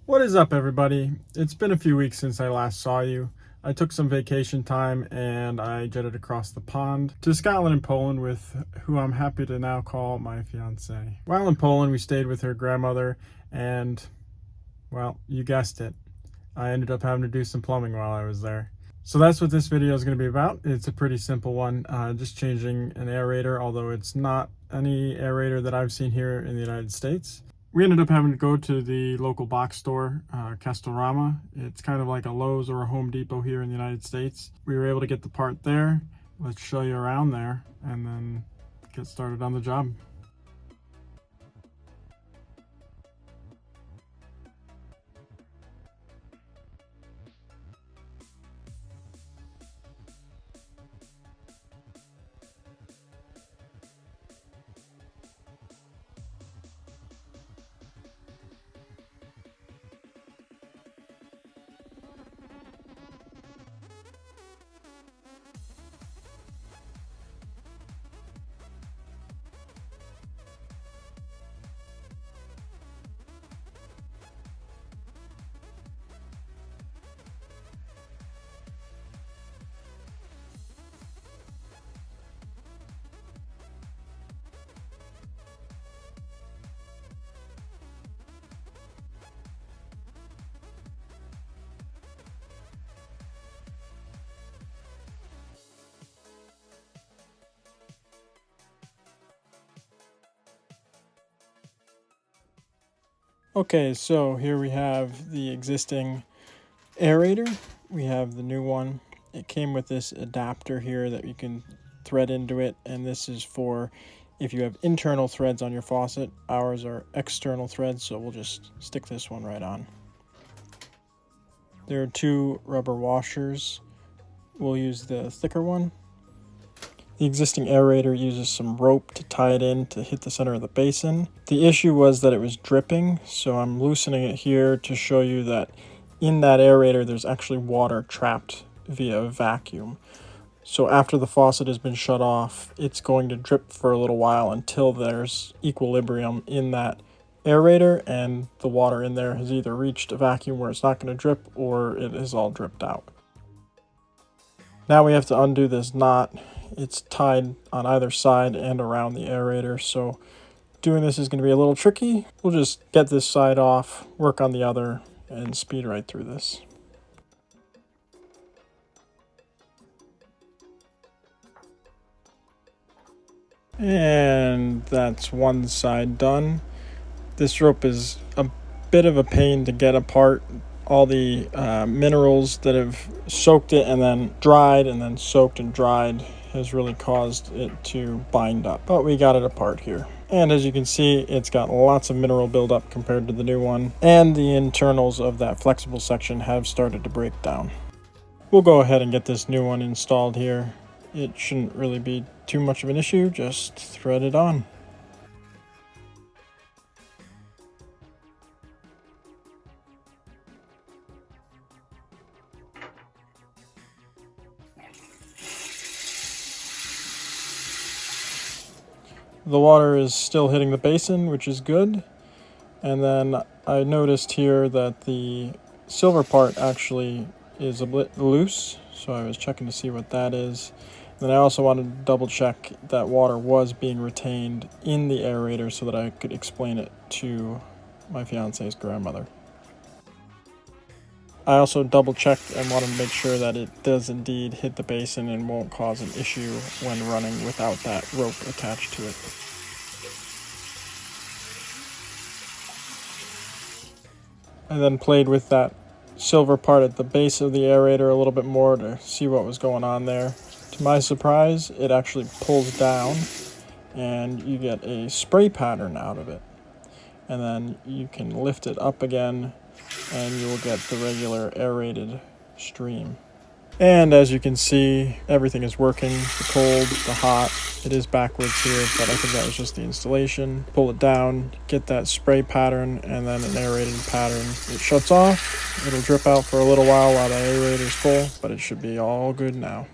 What is up, everybody? It's been a few weeks since I last saw you. I took some vacation time and I jetted across the pond to Scotland and Poland with who I'm happy to now call my fiance. While in Poland, we stayed with her grandmother and, well, you guessed it, I ended up having to do some plumbing while I was there. So that's what this video is going to be about. It's a pretty simple one, just changing an aerator, although it's not any aerator that I've seen here in the United States. We ended up having to go to the local box store, Castorama. It's kind of like a Lowe's or a Home Depot here in the United States. We were able to get the part there. Let's show you around there and then get started on the job. Okay, so here we have the existing aerator. We have the new one. It came with this adapter here that you can thread into it, and this is for if you have internal threads on your faucet. Ours are external threads, so we'll just stick this one right on. There are two rubber washers. We'll use the thicker one. The existing aerator uses some rope to tie it in to hit the center of the basin. The issue was that it was dripping, so I'm loosening it here to show you that in that aerator there's actually water trapped via vacuum. So after the faucet has been shut off, it's going to drip for a little while until there's equilibrium in that aerator and the water in there has either reached a vacuum where it's not going to drip or it is all dripped out. Now we have to undo this knot. It's tied on either side and around the aerator, so doing this is going to be a little tricky. We'll just get this side off, work on the other, and speed right through this. And that's one side done. This rope is a bit of a pain to get apart. All the minerals that have soaked it and then dried and then soaked and dried has really caused it to bind up, but we got it apart here. And as you can see, it's got lots of mineral buildup compared to the new one, and the internals of that flexible section have started to break down. We'll go ahead and get this new one installed here. It shouldn't really be too much of an issue, just thread it on. The water is still hitting the basin, which is good. And then I noticed here that the silver part actually is a bit loose, so I was checking to see what that is. And then I also wanted to double check that water was being retained in the aerator so that I could explain it to my fiance's grandmother. I also double checked and wanted to make sure that it does indeed hit the basin and won't cause an issue when running without that rope attached to it. I then played with that silver part at the base of the aerator a little bit more to see what was going on there. To my surprise, it actually pulls down and you get a spray pattern out of it. And then you can lift it up again and you will get the regular aerated stream. And as you can see, everything is working, the cold, the hot. It is backwards here, but I think that was just the installation. Pull it down, get that spray pattern, and then an aerating pattern. It shuts off, it'll drip out for a little while the aerator's full, but it should be all good now.